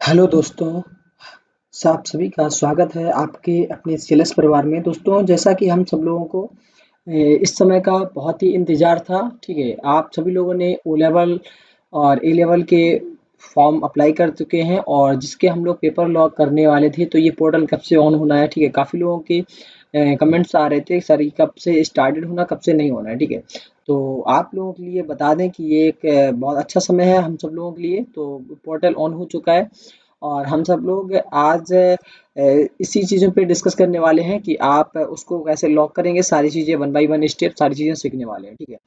Hello दोस्तों, आप सभी का स्वागत है आपके अपने सीएलएस परिवार में। दोस्तों, जैसा कि हम सब लोगों को इस समय का बहुत ही इंतज़ार था, ठीक है? आप सभी लोगों ने ओ लेवल और ए लेवल के फॉर्म अप्लाई कर चुके हैं और जिसके हम लोग पेपर लॉक करने वाले थे, तो ये पोर्टल कब से ऑन होना है, ठीक है? काफ़ी लोगों के कमेंट्स आ रहे थे, सर ये कब से स्टार्टेड होना, कब से नहीं होना है, ठीक है? तो आप लोगों के लिए बता दें कि ये एक बहुत अच्छा समय है हम सब लोगों के लिए, तो पोर्टल ऑन हो चुका है। और हम सब लोग आज इसी चीज़ों पे डिस्कस करने वाले हैं कि आप उसको कैसे लॉक करेंगे, सारी चीज़ें वन बाय वन स्टेप सारी चीज़ें सीखने वाले हैं, ठीक है?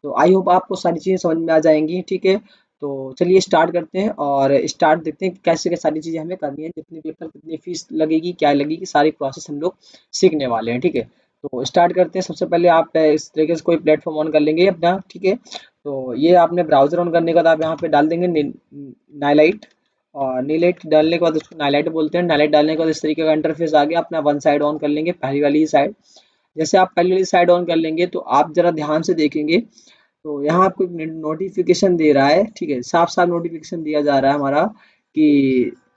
तो आई होप आपको सारी चीज़ें समझ में आ जाएँगी, ठीक है? तो चलिए स्टार्ट करते हैं और स्टार्ट देखते हैं कि कैसे क्या सारी चीज़ें हमें करनी है, कितनी पेपर, कितनी फीस लगेगी, क्या लगेगी, सारी प्रोसेस हम लोग सीखने वाले हैं, ठीक है? तो स्टार्ट करते हैं। सबसे पहले आप इस तरीके से कोई प्लेटफ़ॉर्म ऑन कर लेंगे अपना, ठीक है? तो ये आपने ब्राउज़र ऑन करने के बाद आप यहाँ पे डाल देंगे नाइलाइट। और नीलाइट डालने के बाद उसको नाइलाइट बोलते हैं। नाइलाइट डालने के बाद इस तरीके का इंटरफेस आ गया। अपना वन साइड ऑन कर लेंगे, पहली वाली साइड। जैसे आप पहली वाली साइड ऑन कर लेंगे तो आप जरा ध्यान से देखेंगे, तो यहाँ आपको एक नोटिफिकेशन दे रहा है, ठीक है? साफ साफ नोटिफिकेशन दिया जा रहा है हमारा कि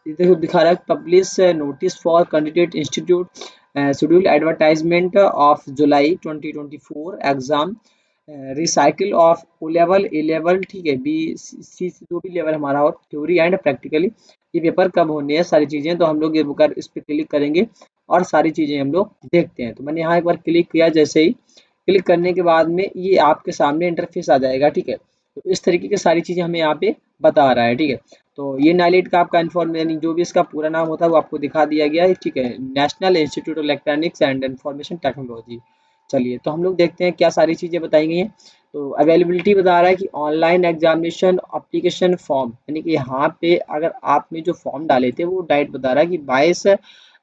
ये देखो दिखा रहा है publish notice for candidate institute schedule advertisement of July 2024 exam recycle of O level A level, ठीक है? बी सी जो भी लेवल हमारा हो, थ्योरी एंड प्रैक्टिकली ये पेपर कब होने हैं, सारी चीज़ें। तो हम लोग ये बुकर इस पर क्लिक करेंगे और सारी चीज़ें हम लोग देखते हैं। तो मैंने यहाँ एक बार क्लिक किया, जैसे ही क्लिक करने के बाद में ये आपके सामने इंटरफेस आ जाएगा, ठीक है? तो इस तरीके की सारी चीज़ें हमें यहाँ पे बता रहा है, ठीक है? तो ये नाइलेट का आपका इन्फॉर्म यानी जो भी इसका पूरा नाम होता है वो आपको दिखा दिया गया है, ठीक है? National institute of electronics and information technology. चलिए, तो हम लोग देखते हैं क्या सारी चीज़ें बताई गई हैं। तो अवेलेबिलिटी बता रहा है कि ऑनलाइन एग्जामिनेशन एप्लीकेशन फॉर्म, यानी कि यहाँ पे अगर आपने जो फॉर्म डाले थे वो डाइट बता रहा है कि 22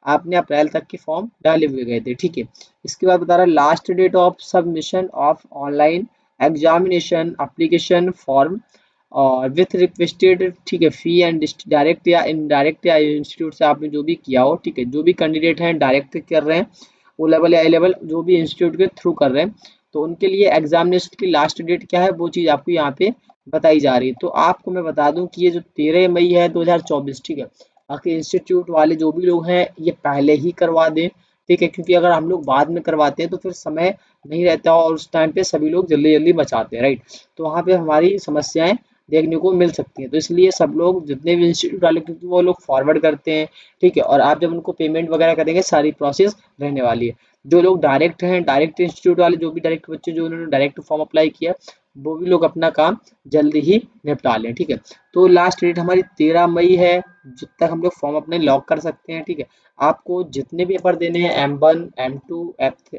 आपने अप्रैल तक के फॉर्म डाले हुए गए थे, ठीक है? इसके बाद बता रहा है last date of submission of online examination application form और विथ रिक्वेस्टेड, ठीक है? फी एंड डायरेक्ट या इनडायरेक्ट या इंस्टीट्यूट से आपने जो भी किया हो, ठीक है? जो भी कैंडिडेट हैं डायरेक्ट कर रहे हैं ओ लेवल या ए लेवल, जो भी इंस्टीट्यूट के थ्रू कर रहे हैं, तो उनके लिए एग्जामिनेशन की लास्ट डेट क्या है वो चीज़ आपको यहाँ पे बताई जा रही है। तो आपको मैं बता दूं कि ये जो 13 मई है 2024, ठीक है? बाकी इंस्टीट्यूट वाले जो भी लोग हैं ये पहले ही करवा दें, ठीक है? क्योंकि अगर हम लोग बाद में करवाते हैं तो फिर समय नहीं रहता और उस टाइम पे सभी लोग जल्दी जल्दी बचाते हैं, राइट? तो वहाँ पे हमारी समस्याएं देखने को मिल सकती हैं। तो इसलिए सब लोग जितने भी इंस्टीट्यूट वाले, क्योंकि वो लोग फॉरवर्ड करते हैं, ठीक है? और आप जब उनको पेमेंट वगैरह करेंगे सारी प्रोसेस रहने वाली है। जो लोग डायरेक्ट हैं, डायरेक्ट इंस्टीट्यूट वाले, जो भी डायरेक्ट बच्चे जो उन्होंने डायरेक्ट फॉर्म अप्लाई किया, वो भी लोग अपना काम जल्दी ही निपटा लें, ठीक है? तो लास्ट डेट हमारी 13 मई है, जब तक हम लोग फॉर्म अपने लॉक कर सकते हैं, ठीक है? आपको जितने पेपर देने हैं M1 M2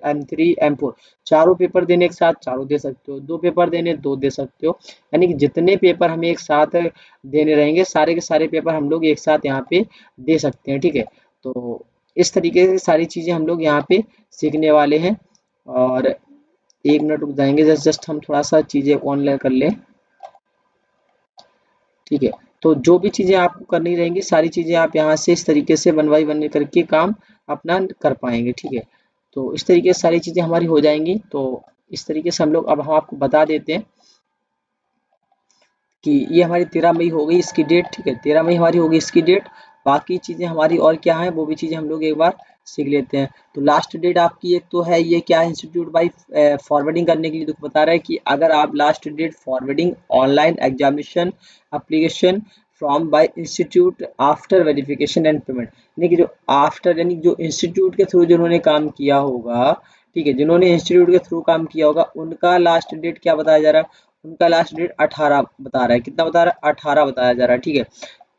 M3 M4 चारों पेपर देने एक साथ चारों दे सकते हो, दो पेपर देने दो दे सकते हो, यानी कि जितने पेपर हमें एक साथ देने रहेंगे सारे के सारे पेपर हम लोग एक साथ यहाँ पे दे सकते हैं, ठीक है? तो इस तरीके से सारी चीज़ें हम लोग यहाँ पे सीखने वाले हैं। और एक मिनट रुक जाएंगे, जस्ट हम थोड़ा सा चीज़ें ऑनलाइन कर लें, ठीक है? तो जो भी चीज़ें आपको करनी रहेंगी सारी चीज़ें आप यहाँ से इस तरीके से वन बाई वन करके काम अपना कर पाएंगे, ठीक है? तो इस तरीके से सारी चीज़ें हमारी हो जाएंगी। तो इस तरीके से हम लोग अब हम आपको बता देते हैं कि ये हमारी 13 मई हो गई इसकी डेट, ठीक है? 13 मई हमारी होगी इसकी डेट। बाकी चीज़ें हमारी और क्या हैं वो भी चीज़ें हम लोग एक बार सीख लेते हैं। तो लास्ट डेट आपकी एक तो है ये क्या है, इंस्टीट्यूट बाई फॉरवर्डिंग करने के लिए तो बता रहा है कि अगर आप last date forwarding online examination application from by institute after verification and payment, यानी कि जो आफ्टर यानी जो इंस्टीट्यूट के थ्रू जिन्होंने काम किया होगा, ठीक है? जिन्होंने इंस्टीट्यूट के थ्रू काम किया होगा उनका लास्ट डेट क्या बताया जा रहा है, उनका लास्ट डेट 18 बता रहा है। कितना बता रहा है? 18 बताया जा रहा है, ठीक है?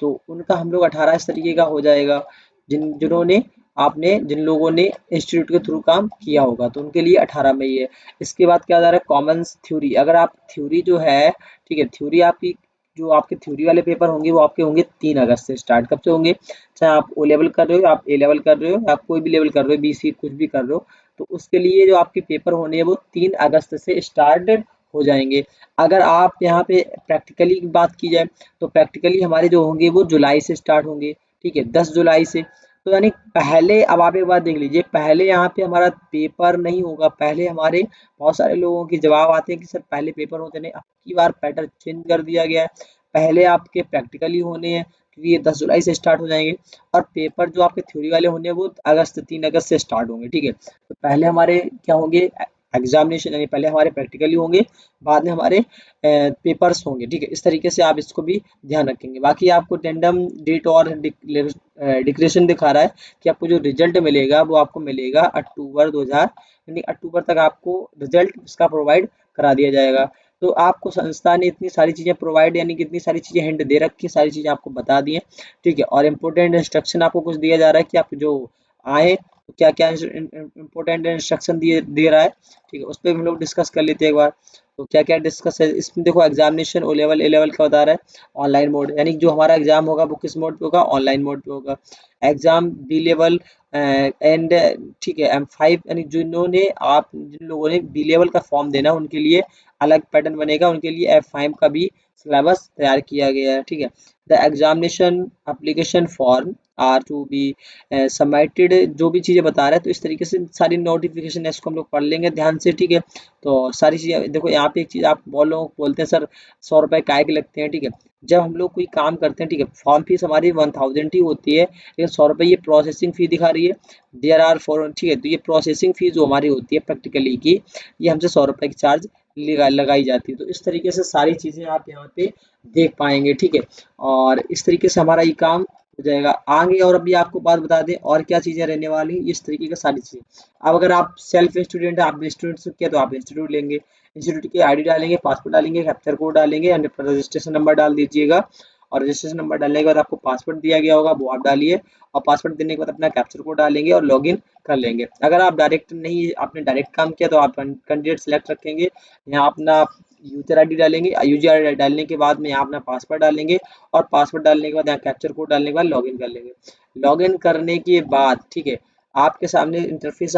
तो उनका हम लोग 18 इस तरीके का हो जाएगा। जिन्होंने आपने जिन लोगों ने इंस्टीट्यूट के थ्रू काम किया होगा तो उनके लिए 18 में ही है। इसके बाद क्या आ जा रहा है, कॉमन थ्योरी। अगर आप थ्योरी जो है, ठीक है? थ्योरी आपकी जो आपके थ्योरी वाले पेपर होंगे वो आपके होंगे 3 अगस्त से स्टार्ट। कब से होंगे? चाहे आप ओ लेवल कर रहे हो, आप ए लेवल कर रहे हो, आप कोई भी लेवल कर रहे हो, BC कुछ भी कर रहे हो, तो उसके लिए जो आपके पेपर होने हैं वो 3 अगस्त से स्टार्ट हो जाएंगे। अगर आप यहाँ पे प्रैक्टिकली की बात की जाए तो प्रैक्टिकली हमारे जो होंगे वो जुलाई से स्टार्ट होंगे, ठीक है? 10 जुलाई से। तो यानी पहले, अब आप एक बात देख लीजिए, पहले यहाँ पे हमारा पेपर नहीं होगा। पहले हमारे बहुत सारे लोगों के जवाब आते हैं कि सर पहले पेपर होते नहीं, अब की बार पैटर्न चेंज कर दिया गया है, पहले आपके प्रैक्टिकली होने हैं। क्योंकि ये 10 जुलाई से स्टार्ट हो जाएंगे। और पेपर जो आपके थ्योरी वाले होंगे वो 3 अगस्त से स्टार्ट होंगे, ठीक है। तो पहले हमारे क्या होंगे, एग्जामिनेशन, यानी पहले हमारे प्रैक्टिकली होंगे, बाद में हमारे पेपर्स होंगे, ठीक है। इस तरीके से आप इसको भी ध्यान रखेंगे। बाकी आपको टेंडम डेट और डिक्लेरेशन दिखा रहा है कि आपको जो रिजल्ट मिलेगा वो आपको मिलेगा अक्टूबर 2000, यानी अक्टूबर तक आपको रिजल्ट इसका प्रोवाइड करा दिया जाएगा। तो आपको संस्था ने इतनी सारी चीज़ें प्रोवाइड, यानी कि इतनी सारी चीज़ें हिंट दे रखी है, सारी चीज़ें आपको बता दी हैं, ठीक है। और इम्पोर्टेंट इंस्ट्रक्शन आपको कुछ दिया जा रहा है कि आप जो आए तो क्या क्या इम्पोर्टेंट इंस्ट्रक्शन दिए दे रहा है, ठीक है। उस पर हम लोग डिस्कस कर लेते हैं एक बार। तो क्या क्या डिस्कस है इसमें, देखो examination O level, A level का बता रहा है ऑनलाइन मोड, यानी जो हमारा एग्जाम होगा वो किस मोड पे होगा, ऑनलाइन मोड पे होगा। एग्जाम बी लेवल एंड, ठीक है, M5, यानी जिन्होंने जिन लोगों ने बी लेवल का फॉर्म देना उनके लिए अलग पैटर्न बनेगा, उनके लिए F5 का भी सिलेबस तैयार किया गया है, ठीक है। The examination application form are to be submitted, जो भी चीज़ें बता रहा है। तो इस तरीके से सारी नोटिफिकेशन है, इसको हम लोग पढ़ लेंगे ध्यान से, ठीक है। तो सारी चीज़ें देखो, यहाँ पे एक चीज़ आप बोलते हैं सर 100 रुपये काय के लगते हैं, ठीक है। जब हम लोग कोई काम करते हैं, ठीक है, फॉर्म फीस हमारी 1000 ही होती है, लेकिन 100 रुपये ये प्रोसेसिंग फी दिखा रही है। देयर आर फॉर, ठीक है, तो ये प्रोसेसिंग फी जो हमारी होती है प्रैक्टिकली की, ये हमसे 100 रुपये की चार्ज लगाई जाती है। तो इस तरीके से सारी चीज़ें आप यहाँ पे देख पाएंगे, ठीक है। और इस तरीके से हमारा ये काम हो जाएगा आगे। और अभी आपको बात बता दें और क्या चीज़ें रहने वाली, इस तरीके का सारी चीज़ें। अब अगर आप सेल्फ स्टूडेंट है, आप स्टूडेंट से किया तो आप इंस्टीट्यूट लेंगे, इंस्टीट्यूट की आईडी डालेंगे, पासवर्ड डालेंगे, कैप्चर कोड डालेंगे, रजिस्ट्रेशन नंबर डाल दीजिएगा। और रजिस्ट्रेशन नंबर डालने के बाद आपको पासवर्ड दिया गया होगा वो आप डालिए, और पासवर्ड देने के बाद अपना कैप्चर कोड डालेंगे और लॉगिन कर लेंगे। अगर आप डायरेक्ट नहीं, आपने डायरेक्ट काम किया तो आप कैंडिडेट सेलेक्ट रखेंगे, यहाँ अपना यूजर आईडी डालेंगे, यूजर आईडी डालने के बाद में यहाँ अपना पासवर्ड डालेंगे, और पासवर्ड डालने के बाद यहाँ कैप्चर कोड डालने के बाद लॉगिन कर लेंगे। लॉगिन करने के बाद, ठीक है, आपके सामने इंटरफेस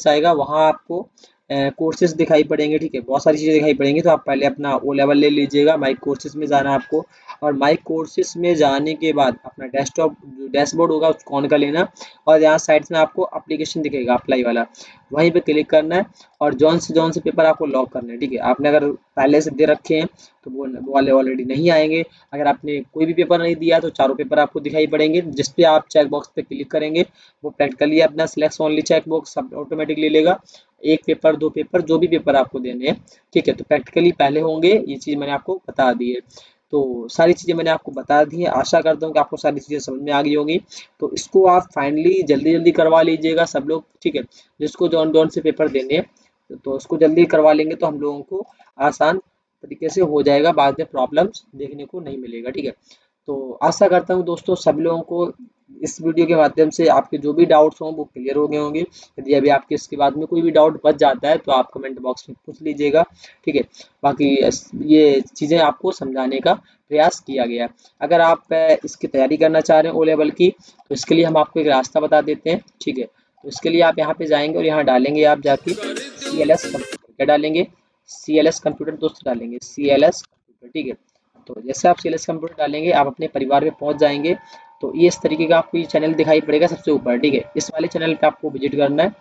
आएगा, वहाँ आपको कोर्सेज दिखाई पड़ेंगे, ठीक है, बहुत सारी चीज़ें दिखाई पड़ेंगी। तो आप पहले अपना ओ लेवल ले लीजिएगा, माई कोर्सेज में जाना है आपको, और माई कोर्सेज में जाने के बाद अपना डेस्कटॉप जो डैशबोर्ड होगा उसको ऑन कर लेना, और यहाँ साइड में आपको एप्लीकेशन दिखेगा अप्लाई वाला, वहीं पे क्लिक करना है, और जौन से पेपर आपको लॉक करना है, ठीक है। आपने अगर पहले से दे रखे हैं तो वो वाले ऑलरेडी नहीं आएंगे। अगर आपने कोई भी पेपर नहीं दिया तो चारों पेपर आपको दिखाई पड़ेंगे, जिस पे आप चेक बॉक्स पे क्लिक करेंगे वो प्रैक्टिकली अपना सिलेक्ट ओनली चेक बॉक्स सब ऑटोमेटिक ले लेगा। एक पेपर, दो पेपर, जो भी पेपर आपको देने हैं, ठीक है। तो प्रैक्टिकली पहले होंगे, ये चीज़ मैंने आपको बता दी है। तो सारी चीज़ें मैंने आपको बता दी है, आशा करता हूँ कि आपको सारी चीज़ें समझ में आ गई होंगी। तो इसको आप फाइनली जल्दी जल्दी करवा लीजिएगा सब लोग, ठीक है। जिसको जौन जौन से पेपर देने हैं तो उसको जल्दी करवा लेंगे तो हम लोगों को आसान तरीके से हो जाएगा, बाद में प्रॉब्लम्स देखने को नहीं मिलेगा, ठीक है। तो आशा करता हूँ दोस्तों सभी लोगों को इस वीडियो के माध्यम से आपके जो भी डाउट्स हों वो क्लियर हो गए होंगे। यदि अभी आपके इसके बाद में कोई भी डाउट बच जाता है तो आप कमेंट बॉक्स में पूछ लीजिएगा, ठीक है। बाकी ये चीज़ें आपको समझाने का प्रयास किया गया। अगर आप इसकी तैयारी करना चाह रहे हैं ओ लेवल की, तो इसके लिए हम आपको एक रास्ता बता देते हैं, ठीक है। तो इसके लिए आप यहाँ पे जाएंगे और यहाँ डालेंगे आप जाके CLS कंप्यूटर, क्या डालेंगे, CLS कंप्यूटर दोस्त डालेंगे, CLS कंप्यूटर, ठीक है। तो जैसे आप CLS कंप्यूटर डालेंगे आप अपने परिवार में पहुंच जाएंगे। तो ये इस तरीके का आपको ये चैनल दिखाई पड़ेगा सबसे ऊपर, ठीक है। इस वाले चैनल पे आपको विजिट करना है।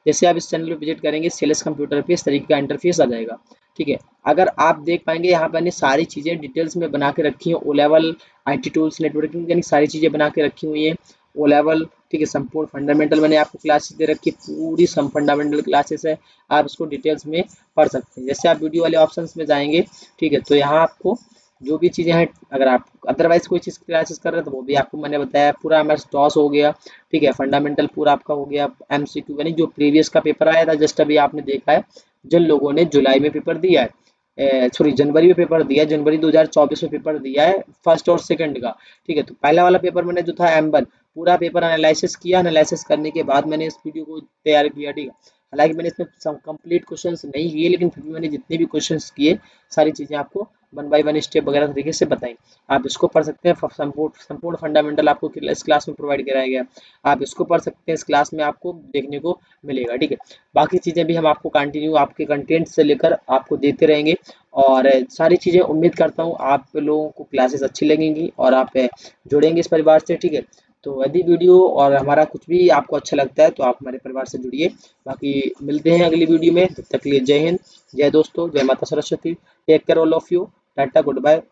जैसे आप इस चैनल पे विजिट करेंगे CLS कंप्यूटर पे इस तरीके का इंटरफेस आ जाएगा, ठीक है। अगर आप देख पाएंगे यहाँ पर सारी चीज़ें डिटेल्स में बना के रखी हैं, O level, IT tools, networking, यानी सारी चीज़ें बना के रखी हुई हैं। ओ लेवल, ठीक है, संपूर्ण फंडामेंटल मैंने आपको क्लासेस दे रखी, पूरी सम फंडामेंटल क्लासेस है, आप इसको डिटेल्स में पढ़ सकते हैं। जैसे आप वीडियो वाले ऑप्शंस में जाएंगे, ठीक है, तो यहाँ आपको जो भी चीज़ें हैं, अगर आप अदरवाइज कोई चीज़ क्लासेस कर रहे हैं तो वो भी आपको मैंने बताया, पूरा MS DOS हो गया, ठीक है, फंडामेंटल पूरा आपका हो गया, MCQ यानी जो प्रीवियस का पेपर आया था जस्ट अभी आपने देखा है, जिन लोगों ने जुलाई में पेपर दिया है, सॉरी जनवरी में पेपर दिया है, जनवरी 2024 में पेपर दिया है फर्स्ट और सेकंड का, ठीक है। तो पहला वाला पेपर मैंने जो था M1 पूरा पेपर एनालिसिस किया, एनालिसिस करने के बाद मैंने इस वीडियो को तैयार किया, ठीक है। हालांकि मैंने इसमें कंप्लीट क्वेश्चंस नहीं किए, लेकिन फिर भी मैंने जितने भी क्वेश्चंस किए सारी चीज़ें आपको 1 बाय 1 स्टेप वगैरह तरीके से बताई। आप इसको पढ़ सकते हैं, संपूर्ण फंडामेंटल आपको इस क्लास में प्रोवाइड कराया गया, आप इसको पढ़ सकते हैं, इस क्लास में आपको देखने को मिलेगा, ठीक है। बाकी चीज़ें भी हम आपको कंटिन्यू आपके कंटेंट से लेकर आपको देते रहेंगे, और सारी चीज़ें उम्मीद करता हूँ आप लोगों को क्लासेस अच्छी लगेंगी और आप जुड़ेंगे इस परिवार से, ठीक है। तो यदि वीडियो और हमारा कुछ भी आपको अच्छा लगता है तो आप हमारे परिवार से जुड़िए। बाकी मिलते हैं अगली वीडियो में, तब तक के लिए जय हिंद, जय दोस्तों, जय माता सरस्वती, take care all of you, tata, good bye.